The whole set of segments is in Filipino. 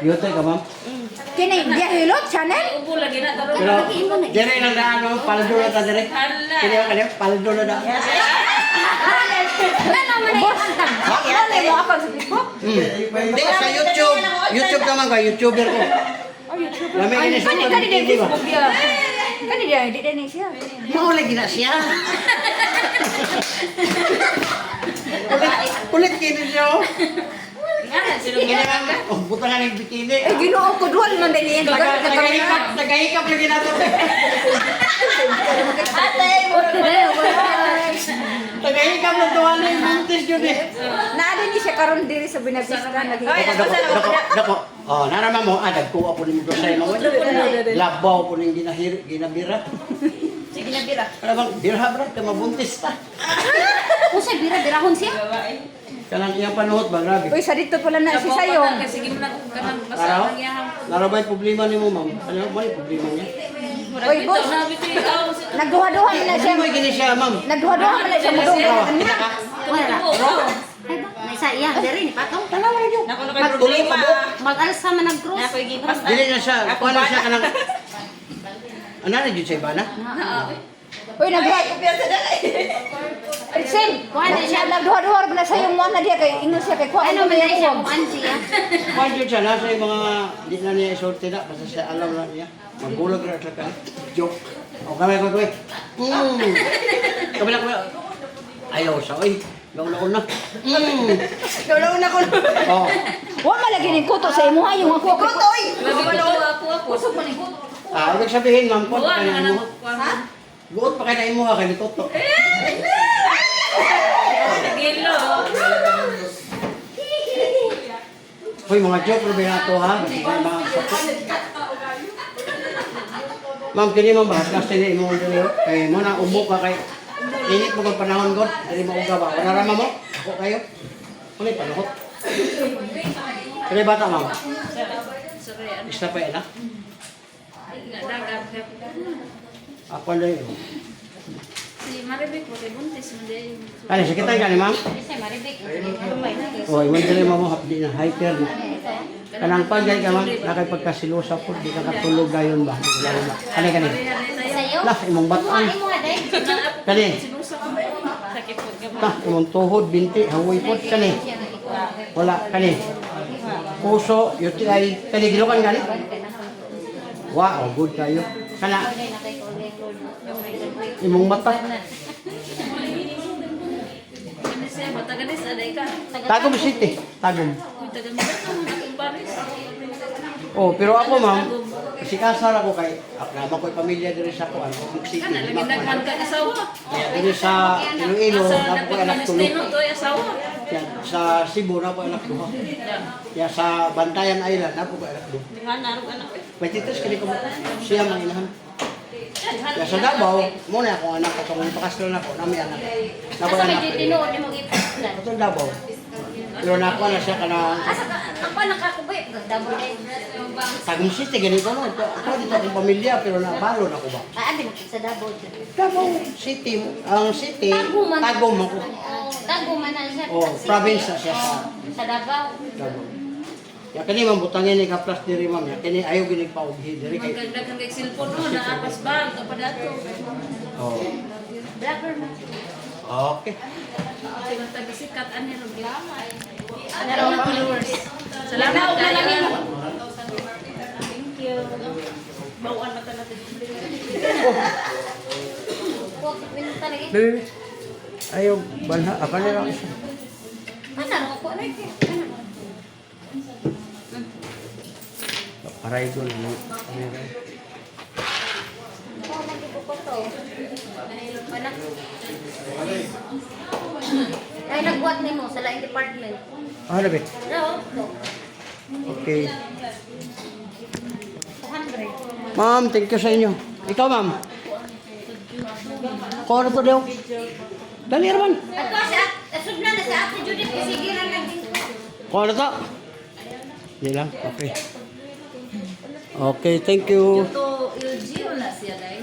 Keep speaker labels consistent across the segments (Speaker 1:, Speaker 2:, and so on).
Speaker 1: Yote ka, ma'am?
Speaker 2: Kini dia hilot channel.
Speaker 3: Ubo lagi na taro.
Speaker 1: Pero, dire lang na ano, paldo na ta dire. Kini ako kanya, paldo na da.
Speaker 2: Nano man ay antang. Ano mo ako sa Facebook?
Speaker 1: Hindi, sa YouTube. YouTube naman ka, YouTuber ko.
Speaker 2: Oh, YouTube.
Speaker 1: Lami
Speaker 2: Ay,
Speaker 1: ini sa
Speaker 2: kani dia
Speaker 1: TV ba?
Speaker 2: Facebook dia. Kani dia di din siya.
Speaker 1: Maulay gina siya. Kulit kini siya.
Speaker 3: Nga, sino
Speaker 1: Kini lang, oh, buta nga ng bikini.
Speaker 2: Eh Ginoo ko dual man din yan.
Speaker 1: Nagahikap lagi nato.
Speaker 2: Ate mo.
Speaker 1: Nagahikap na tuwan na yung buntis yun eh.
Speaker 2: Naada ni siya karon diri sa Binabista lagi.
Speaker 1: Dako. Oh, narama mo, dagko po ni mo sa imo. Labaw po ning ginabira.
Speaker 2: Sige na bira.
Speaker 1: Ano bang birha bra, ka mabuntis ta.
Speaker 2: Usay bira-birahon siya.
Speaker 1: Kanang iyang panuhot ba, grabe.
Speaker 2: Uy, sa dito pala na si sayo.
Speaker 3: Sige mo na kanang
Speaker 1: Araw?
Speaker 3: basta lang yaham.
Speaker 1: Narabay problema ni mo, ma'am. Ano ba yung problema niya?
Speaker 2: Oy, boss. Nagduha-duha man na siya.
Speaker 1: Hindi mo gini siya, ma'am.
Speaker 2: Nagduha-duha man na siya mo dong.
Speaker 1: Kita ka?
Speaker 4: Ay ba? May sa iya, diri ni patong.
Speaker 1: Tanawa niyo.
Speaker 3: Nako na kay problema.
Speaker 4: Mag-alsa man nag-cross.
Speaker 3: Nako gipas.
Speaker 1: Dili na siya. Kuha na siya kanang... Ano na dyan siya iba na?
Speaker 2: Uy, nagduha. Sen, kuha na siya. Nagduha-duha man na siya yung mga na diya kay ingon siya kay kuha.
Speaker 4: Ano man ay siya kung ano siya?
Speaker 1: Kuha dyan siya. Nasa yung mga... Di na niya isorte na. Basta siya alam na niya. Magbulag na siya ka. Joke. O kamay ko. Kamay. Ayaw siya. Uy, gauna-una.
Speaker 2: Gauna ko.
Speaker 1: Oh.
Speaker 2: Wa malagi ni kuto sa imo ha yung ako. Kuto oy.
Speaker 3: Ako.
Speaker 2: Kusog man ni kuto.
Speaker 1: Ibig sabihin, ma'am, kung
Speaker 3: Buwan
Speaker 1: pa
Speaker 3: na
Speaker 1: kayo mo.
Speaker 3: Ha?
Speaker 1: Buot pa kayo mo ha, kay Toto.
Speaker 3: Gilo.
Speaker 1: Hoy, mga joke rin na ito ha. Mga support. Ma'am, kini ma'am, bahas kasi ni mo dito. Kay mo na umok ka kay init mo kang panahon god. Dili mo uga ba? Wala rama mo? Ako kayo. Ano yung panahon? Kaya bata ma'am?
Speaker 3: Sorry.
Speaker 1: Isa pa yan ha?
Speaker 3: Dagat.
Speaker 1: Ako na yun.
Speaker 3: Si Maribek po kay buntis man day.
Speaker 1: Ano, sige tayo gani ma'am?
Speaker 4: Kasi maribik.
Speaker 1: Oy, man dili mo hapdi na hyper na. Kanang pagay ka ma'am, nakipagkasilosa po, di ka katulog gayon ba? Kani.
Speaker 4: Sayo?
Speaker 1: Lah, imong bataan.
Speaker 4: Ano mo aday?
Speaker 1: Kani.
Speaker 3: Sinusa ko. Sakit po ka.
Speaker 1: Ta, imong tuhod, binti, hawoy po, kani. Wala, kani. Puso, UTI, kani gilukan gani. Wow, good kayo. Kana, imong mata.
Speaker 3: Kani siya matagalis aday ka.
Speaker 1: Tagum City, Tagum.
Speaker 3: Tagal mo akong Paris.
Speaker 1: Oh, pero ako ma'am, kasi kasar ako kay, naman ko'y pamilya dito sa kuan, Tagum City.
Speaker 3: Kana lagi nagman ka asawa.
Speaker 1: Dito sa Iloilo, na po anak tulo.
Speaker 3: Destino to asawa.
Speaker 1: Yan, sa Cebu, na po anak duha. Ya sa Bantayan Island, na po anak duha.
Speaker 3: Nga narog anak.
Speaker 1: Pagtitis kini ko siya man inahan. Ya sa Davao, muna ako anak ko kung pakaslo na ko, nami anak. Na ko
Speaker 4: Asa
Speaker 1: anak.
Speaker 4: may tinuod ni mong ipaslan?
Speaker 1: Sa Davao. Pero na ako na siya kana
Speaker 4: Asa ka? Ako nakakubay. Double day.
Speaker 1: Tagum City ganito no. Ako dito akong pamilya pero nabalo na ko ba.
Speaker 4: Abi na sa double.
Speaker 1: Davao City, ang city
Speaker 4: Tagum man.
Speaker 1: Tagum ako.
Speaker 4: Tago man na siya.
Speaker 1: Oh, province na siya sa
Speaker 4: Sa Davao.
Speaker 1: Davao. Ya kani man butangin ni kaplas diri ma'am. Ya kani ayo gini paughi diri kay.
Speaker 3: Magdagdag kang cellphone no na apas bag pa dato.
Speaker 1: Oh.
Speaker 4: Blogger man.
Speaker 1: Okay.
Speaker 3: Sige taga-sikat ani ro gilama. Ano mga followers. Salamat kayo. Thank you. Bawan mata natin.
Speaker 4: Huwag pinunta lagi.
Speaker 1: Dili. Ayo banha apa ni lang isa.
Speaker 4: Ano ko na ito?
Speaker 1: Aray ko na.
Speaker 4: Oh, magkikupo to. Anak. Ay, nagbuhat ni mo sa laing department.
Speaker 1: Ah, labi.
Speaker 4: No, to.
Speaker 1: Okay.
Speaker 4: 200.
Speaker 1: Ma'am, thank you sa inyo. Ikaw, ma'am. Kung ano to daw? Dali naman.
Speaker 4: Ato siya, asod na sa Ate Judith kasi gira naging
Speaker 1: Kung ano to? Hindi lang. Okay. Okay, thank you.
Speaker 3: To LG wala siya dai.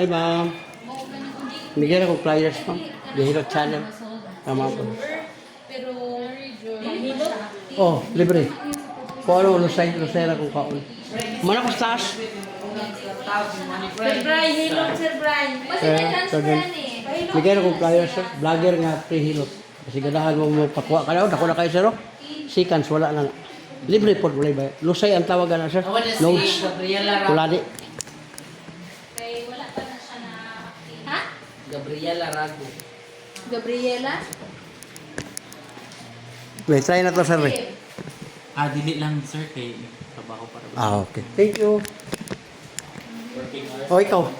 Speaker 1: Hi, ma'am. Bigyan ako flyers, ma'am. Dihilot channel. Tama po. Oh, libre. Kung ano, lusay na kung kaon. Mana ko stars?
Speaker 3: Sir Brian, hilot Sir Brian.
Speaker 1: Bigyan ako flyers, sir. Vlogger nga, pre-hilot. Kasi ganahan mo pakuha ka na. Dako na kayo, sir. Oh. Seconds, wala na. Libre po, wala ba? Lusay ang tawagan na, sir. Notes. Kulani.
Speaker 3: Wala pa na siya na... Ha?
Speaker 5: Gabriela Rago.
Speaker 3: Gabriela?
Speaker 1: Wait, try na to, sir.
Speaker 5: Dili lang sir kay trabaho para.
Speaker 1: Okay. Thank you. Oh, ikaw.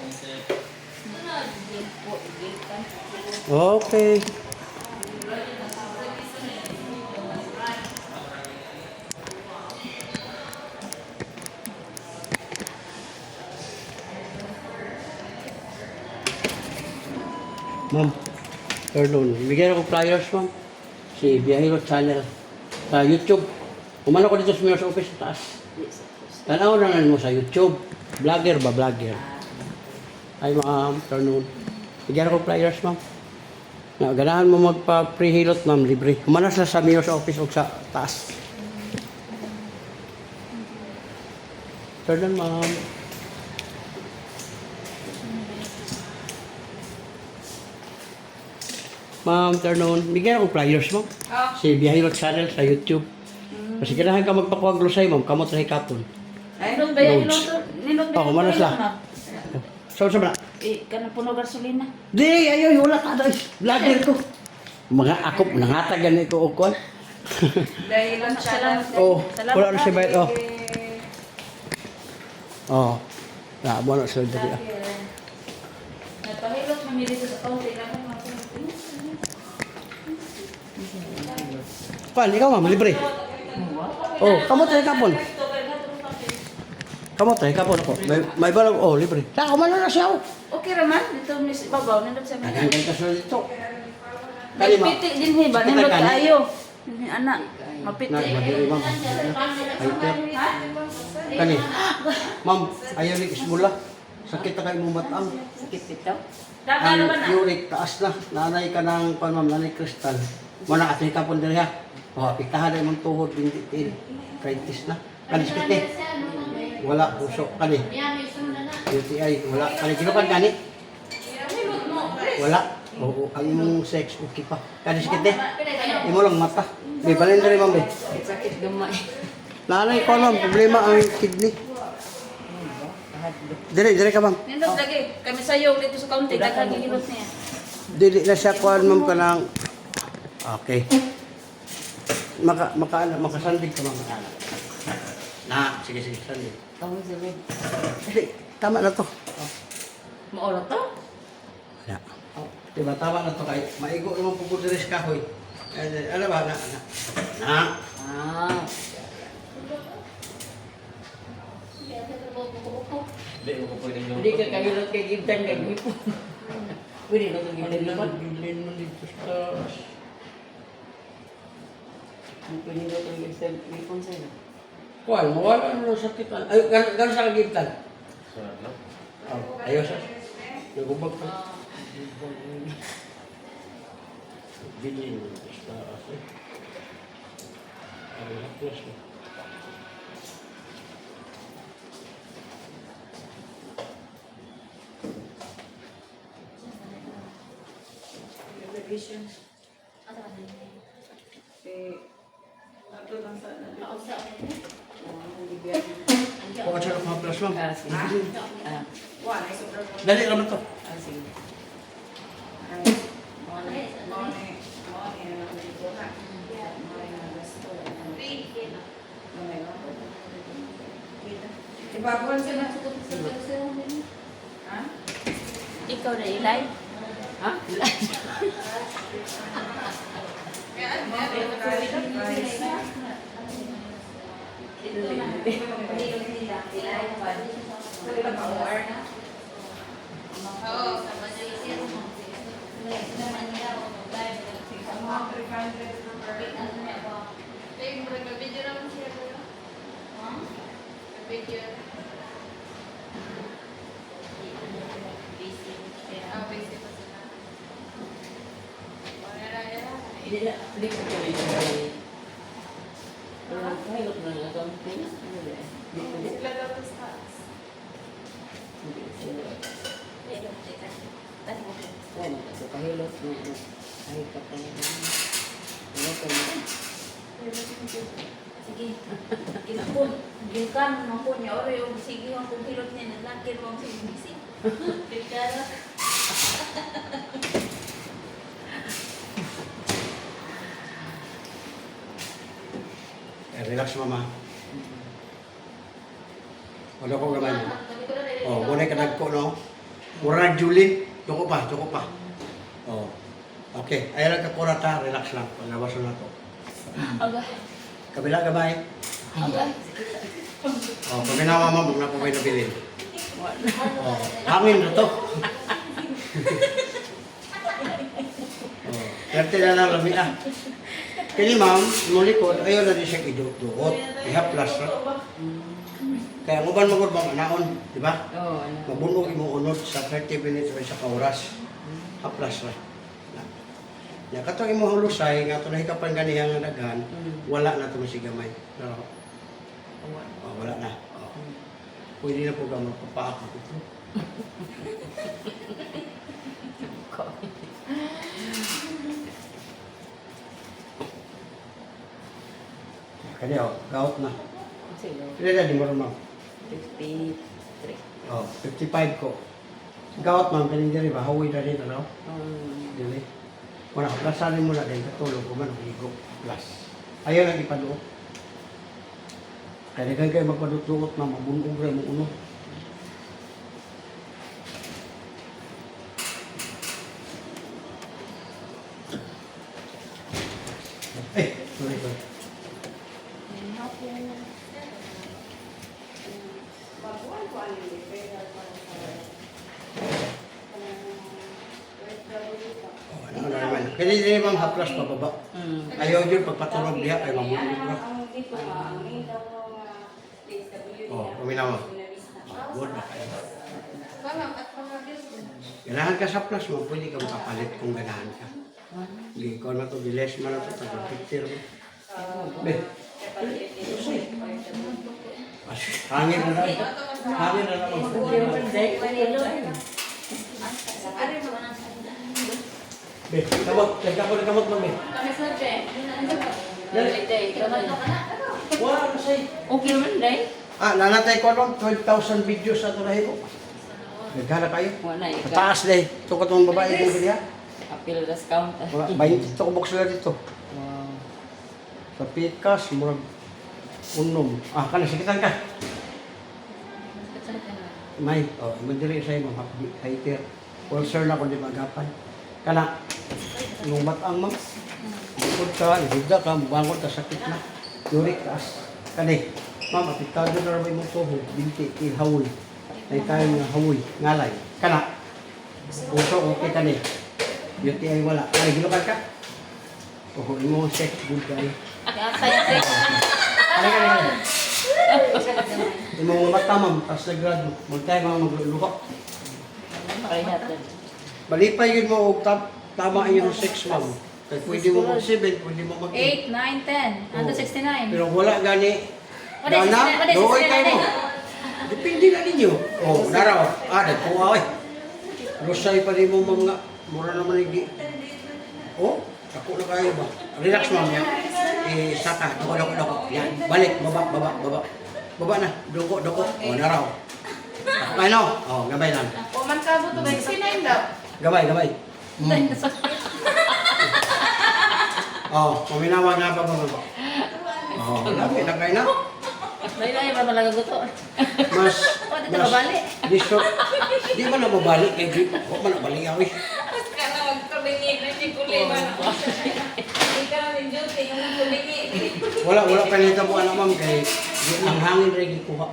Speaker 1: Okay. Ma'am, pardon. Bigyan ako flyers, ma'am. Si Biyahiro Channel. Sa YouTube. Umano ko dito sa mayor's office sa taas. Tanaw na mo sa YouTube. Vlogger ba? Vlogger. Ay, ma'am. Pardon. Bigyan ako flyers, ma'am. Ganahan mo magpa-pre-hilot, ma'am. Libre. Umano sila sa mayor's office o sa taas. Pardon, ma'am. Ma'am, turn-on. Bigyan ako flyers, ma'am. Si Biyahiro Channel sa YouTube. Kasi kailangan ka magpakuha glosay, ma'am. Kamot sa hikapon.
Speaker 3: Nindot ba yan?
Speaker 1: Notes.
Speaker 3: Nindot ba
Speaker 1: Oh, kumana sila. Saan sa bala?
Speaker 3: Kanang puno gasolina.
Speaker 1: Di, ayo, wala ka. Vlogger ko. Mga ako, nangatagan ko o kon.
Speaker 3: Dahil lang salamat.
Speaker 1: Oh, wala na si Bayt. Oh. Oh. Na, mo na sila dito.
Speaker 3: Nagpahilot mamili ko sa kaunti lang.
Speaker 1: Pan, ikaw ma'am, libre. Oh, kamot sa hikapon. Kamot sa hikapon ako. May balag, oh, libre. Sa ako, na siya.
Speaker 3: Okay raman, dito ni babaw, nindot sa mga.
Speaker 1: Ang ganda sa dito.
Speaker 3: May piti din he ba? Nindot kayo. Anak, mapiti.
Speaker 1: Madiri, ma'am. Hyper. Kani. Ma'am, ayaw ni ismula. Sakit na kayo mong matang.
Speaker 3: Sakit ito.
Speaker 1: Ang
Speaker 3: Dagan naman na.
Speaker 1: uric, taas na. Nanay ka ng, ma'am, nanay kristal. Muna kasi kapon diri ha. Oh, apiktahan na yung tuhod, binditin. Kaitis na. Kani sakit eh. Wala, puso. Kani. UTI, wala. Kani, kinukan kani? Wala. Oo, ang imong sex, okay pa. Kani sakit eh. Imo lang mata. May balin diri, ma'am.
Speaker 3: Sakit gamay.
Speaker 1: Nanay ko, ma'am, problema ang kidney. Dire ka, ma'am.
Speaker 3: Nindot lagi. Kami sayo dito sa kaunti. Dagan hilot niya.
Speaker 1: Dili na siya kuhan, ma'am, ka ng... Okay. Makasandig ka, ma'am. Na, sige, sandig.
Speaker 3: Tawag sa bed.
Speaker 1: Hindi, tama na to.
Speaker 3: Maola to?
Speaker 1: Wala. Diba, tama na to kay maigo naman po diri sa kahoy. Ano ba, na.
Speaker 3: Ah. Hindi ka kahilot kay Gibdan kay Gipo. Pwede na itong Gibdan naman.
Speaker 1: Bilin mo dito sa...
Speaker 3: Pwede na itong Gibdan Gipon sa'yo.
Speaker 1: Kuhan, mawala na sa sakit. Ay, gano'n sa kagibtan? Ayaw sa... Nagubag pa. Bilin mo dito sa taas. Ay, hapos mo. Kuha siya ng mga plus, ma'am. Dali naman to.
Speaker 3: Ikaw na ilay? Ha? Sige. Kinapon. Gikan, mampun niya. Oro yung sige yung kung hilot niya. Naglakin mo ang sige. Kaya
Speaker 1: Relax mama. Wala ko gamay. Oh, muna ka nagko no. Mura Julie, joko pa. Oh. Okay, ay lang ka kurata, relax lang. Paglawas na to.
Speaker 3: agay.
Speaker 1: Kabila gamay.
Speaker 3: Agay.
Speaker 1: Oh, pag ginawa mo, huwag na po kayo nabilin. Oh, hangin na to. Oh, kerte na lang lami ah. Kini ma'am, mong likod, ayaw na din siya idukot. Ihaplas na. Kaya nguban mo bang anaon, di ba?
Speaker 4: Oo, ano.
Speaker 1: Mabunog imong unod sa 30 minutes o sa kauras. Haplas na. Ya kato imong lusay nga tunay ka pang ganihang daghan, wala na to si gamay. Pero wala na. Oh. Pwede na po ka magpapaako ito. Kaya gout na. Pila na di mo rin ma'am?
Speaker 4: 53.
Speaker 1: Oh, 55 ko. Gout ma'am, kanin diri ba? Hawi na rin, ano? Dili. Wala, plasanin mo na din. Katulog ko man, higo. Plus. Ayaw lang ipaduot. Kaya nagan kayo magpaduot na mabunog rin mo uno. Sorry. Ano naman. Kaya hindi ma'am haplas pababa. Ayaw yun pagpatulog diha kay mabunog na. Oh, kuminaw mo. Good na kayo. Ganahan ka sa plus mo, pwede kang kapalit kung ganahan ka. Hindi ko na ito, biles mo na ito, tag-picture mo. Be. Hangin na lang. Hangin na lang. Be, kamot. Tagka ko na kamot mo, be. Wala na sa'yo.
Speaker 4: Okay naman, Day.
Speaker 1: Nanatay ko lang, 12,000 videos sa ito na hiko. Nagkala kayo.
Speaker 4: Wala, ikaw.
Speaker 1: Taas na eh. Ito ka itong babae kong biliya.
Speaker 4: Apil das count.
Speaker 1: Mga 20 ko box sila dito.
Speaker 4: Wow.
Speaker 1: Sa pikas, murag unom. Kana, sikitan ka. May, mandiri sa'yo mga hater. Ulcer na kung di magapan. Kana, nung batang mo, bukod ka, ibigda ka, bangon ka, sakit na. Uric as. Kani, ma'am, apiktado na rin mong tuhod, binti, ilhawoy. Ay tayo nga hawoy, ngalay. Kana, uso, okay ka ni. Beauty ay wala. Ay, gilukan ka. Oh, imo sex, good guy. Kani. Imo mata, ma'am, tas nagrado. Magtayo mga magluluha. Malipay yun mo, og tama ang iyong sex, ma'am. Kaya pwede mo mag-7, pwede mo mag-8.
Speaker 3: 8, 9, 10. Hanggang 69.
Speaker 1: Pero wala gani.
Speaker 3: Wala,
Speaker 1: Dana,
Speaker 3: 69,
Speaker 1: doon kayo mo.
Speaker 3: 69.
Speaker 1: Depende na ninyo. Oh, naraw. Nagkuha eh. Lusay pa rin mo mga, mura naman hindi. Oh, ako na kayo ba? Relax ma'am yan. Saka, doko. Yan, balik, baba. Baba na, doko. Oh, naraw. Ano? Oh, gamay lang.
Speaker 3: Kuman ka mo to 69 daw.
Speaker 1: Gamay. Oh, kuminawag nga ba? Oh, lapit na kayo na.
Speaker 3: Lain-lain ba malaga gusto?
Speaker 1: Mas,
Speaker 3: O, dito mabali.
Speaker 1: Disto, di man na mabalik kay grip. Huwag man na balik ako eh.
Speaker 3: Ka na magtulingi na si Kulima. Ikaw ni Juti, yung magtulingi.
Speaker 1: Wala pa nito po ma'am kay ang hangin rin gikuha.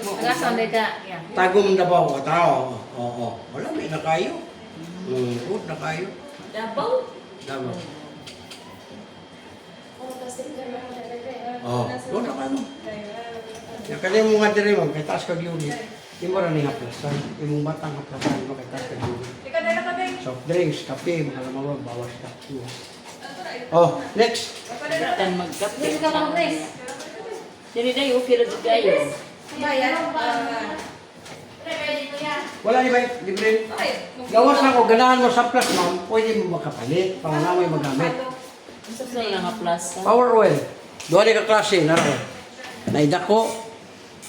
Speaker 3: Agasan din ka.
Speaker 1: Tagom na ba ako tao? Oo. Wala may na kayo. Good na kayo.
Speaker 3: Dabaw.
Speaker 1: Tama. Oh, doon na kayo. Yung kanya mo nga diri ma'am, kay taas kag unit. Di mo rin haplasan. Imong batang haplasan mo kay taas kag unit. soft drinks, kape, mga lamang bawas ka. Oh, next.
Speaker 5: Kan magkape.
Speaker 4: Dili ka mga pres.
Speaker 5: Dili day okay ra jud kayo.
Speaker 1: Wala ni ba, libre? Gawas na ko, ganahan mo sa plus, ma'am, pwede mo makapalit, para na may magamit.
Speaker 5: Sa lang nga plus.
Speaker 1: Power oil. Doon ka klase, naro. Naidako,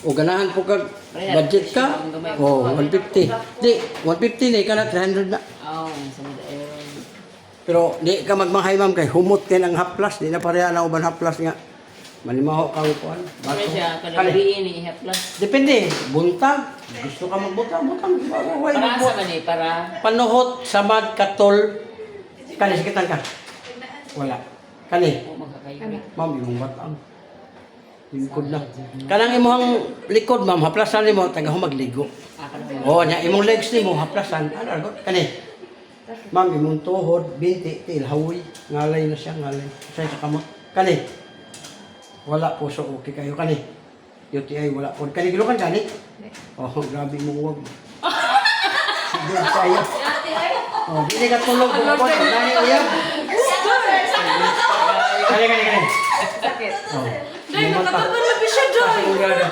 Speaker 1: o ganahan po kag budget ka, o 150. Di, 150 na, ika na 300 na.
Speaker 5: Oh, sa mga air.
Speaker 1: Pero di ka magmanghay, ma'am, kay humot kayo ng half plus, di na pareha na uban half plus nga. Manimaho kang kuhan.
Speaker 5: Pero siya kada gabi ini iha plus.
Speaker 1: Depende, buntag. Gusto ka magbuntag, buntag.
Speaker 5: Para sa man para
Speaker 1: Panuhot, samad, katol. Kani, sikitan ka. Wala. Kani,
Speaker 5: magkakayo.
Speaker 1: ma'am, yung batang. Lingkod na. Kanang imong likod, ma'am, haplasan ni mo, taga magligo. Oo, nya imong legs ni mo, haplasan. Ano, argot? Kani. Ma'am, imong tuhod, binti, tilhawi. Ngalay na siya, ngalay. Say sa kamot. Kani. Wala po, so okay kayo. Kani. UTI, wala po. Kani, gilukan kani? Oh, grabe mo huwag. Sige, sayo. Oh, hindi ka tulog kung ako. Nani uyab. Kani, kani, kani.
Speaker 2: Sakit.
Speaker 1: Oh.
Speaker 3: Day, nakatatalab siya, Day.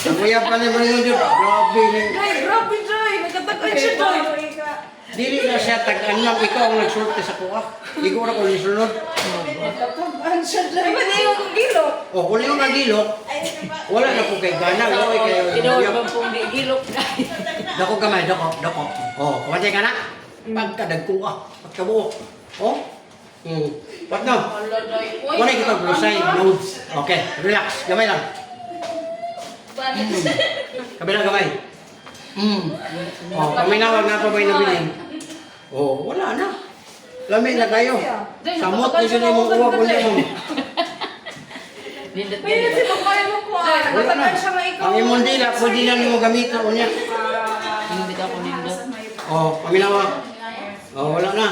Speaker 1: Ang uyab ka ni Mario Diyo. Grabe ni.
Speaker 3: Day, grabe, Day. Nagkatagal siya, Day.
Speaker 1: Dili na siya tag-anlam. Ikaw ang nagsulti sa kuha. Igo na ko ni sunod.
Speaker 3: Ay, ba na yung gilok?
Speaker 1: O, kung yung nagilok, wala na po kay gana. Loy kayo.
Speaker 5: Tinawag bang pong di gilok.
Speaker 1: Dako gamay, dako, dako. O, kumatay ka na. Pagkadagkuha. Pagkabuo. O? What now? Wala kita blusay, nodes. Okay, relax. Gamay lang. Kabila gamay. O, kami na, wag na ito may nabilin. O, wala na. Lami na kayo. Samot na yun yung mga uwag ulit mo.
Speaker 5: Nindot
Speaker 3: Pwede si Papay mo ko.
Speaker 1: Wala na.
Speaker 3: Nagkatagal siya nga ikaw.
Speaker 1: Ang imong dila, pwede na mo gamitin o niya.
Speaker 5: Nindot ako nindot.
Speaker 1: O, kami na wag. O, wala na.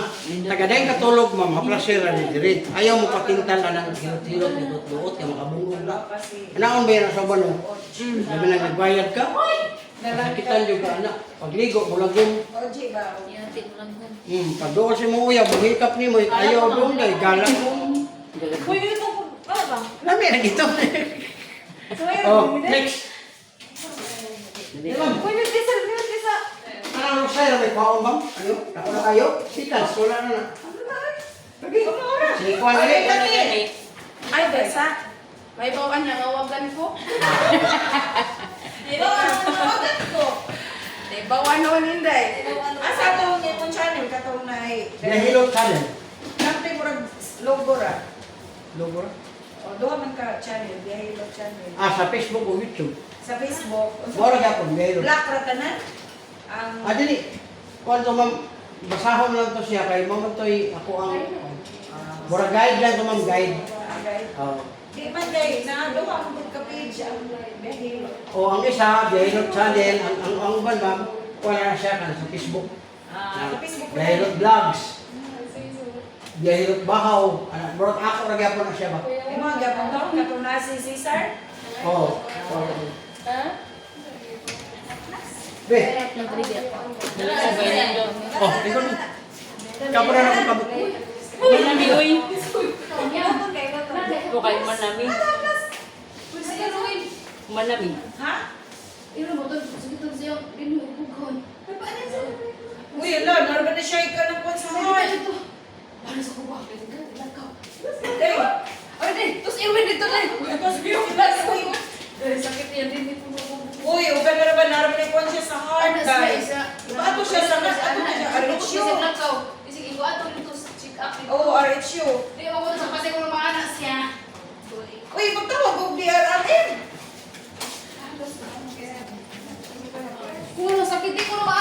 Speaker 1: Tagaday katulog, ma'am. Haplasira ni Dirit. Ayaw mo patintal na ng hirot-hirot, hirot-duot, yung makabungog na. Anaon ba yan sa balo? Sabi na nagbayad ka? Nasakitan yung ka, anak. Pagligo, bulagong. Pag doon si mo uyab, buhikap ni mo, ayaw doon dahil galang mo.
Speaker 3: Uy, ito. Ano ba?
Speaker 1: Lami na dito. Oh, next. Ma'am,
Speaker 3: Uy, may kisa.
Speaker 1: ano sa'yo, may paong bang? Ano? Ako na kayo? Sitas, wala na na. Lagi. Sige, kuha na rin.
Speaker 3: Ay, Besa. May bawaan niya, ngawagan ko. Ngawagan ko. Bawaan naman hindi. Asa ito yung channel, katong na
Speaker 1: Nahilot channel.
Speaker 3: Kampi mo rin logo ra.
Speaker 1: Logo ra?
Speaker 3: O, doon man ka channel, Biyahilot channel.
Speaker 1: Sa Facebook o YouTube.
Speaker 3: Sa Facebook,
Speaker 1: Mora ka po, Biyahilot.
Speaker 3: Black Ratanan. Ang
Speaker 1: Dili. Kung ito, ma'am, basahon lang to siya kay ma'am ito'y ako ang mura guide lang to, ma'am, guide.
Speaker 3: agay.
Speaker 1: Oh.
Speaker 3: Di man day, na doon ang ka-page ang Biyahilot.
Speaker 1: O ang isa, Biyahilot channel, ang uban, ma'am, wala na siya kan sa Facebook.
Speaker 3: Sa Facebook ko
Speaker 1: Biyahilot vlogs. Biyahilot bahaw. Mura ako nagyapon na siya ba?
Speaker 3: Yung mga gapang taon, katong na si Cesar.
Speaker 1: Oo.
Speaker 3: Ha?
Speaker 1: Be.
Speaker 5: Sabay nindot.
Speaker 1: Oh, ikaw na. Kapag na ako kabuk.
Speaker 5: Manami uy. Ito kayo manami. Manami.
Speaker 3: Ha? Uy, ala, naroon na siya ikaw ng konsahan. Day, uy, uga na naman naroon na konsa sa heart, day. Ato siya sa RHU. Oo, RHU. Uy, magtawag ko DRRM.
Speaker 2: Kuno sakit ko na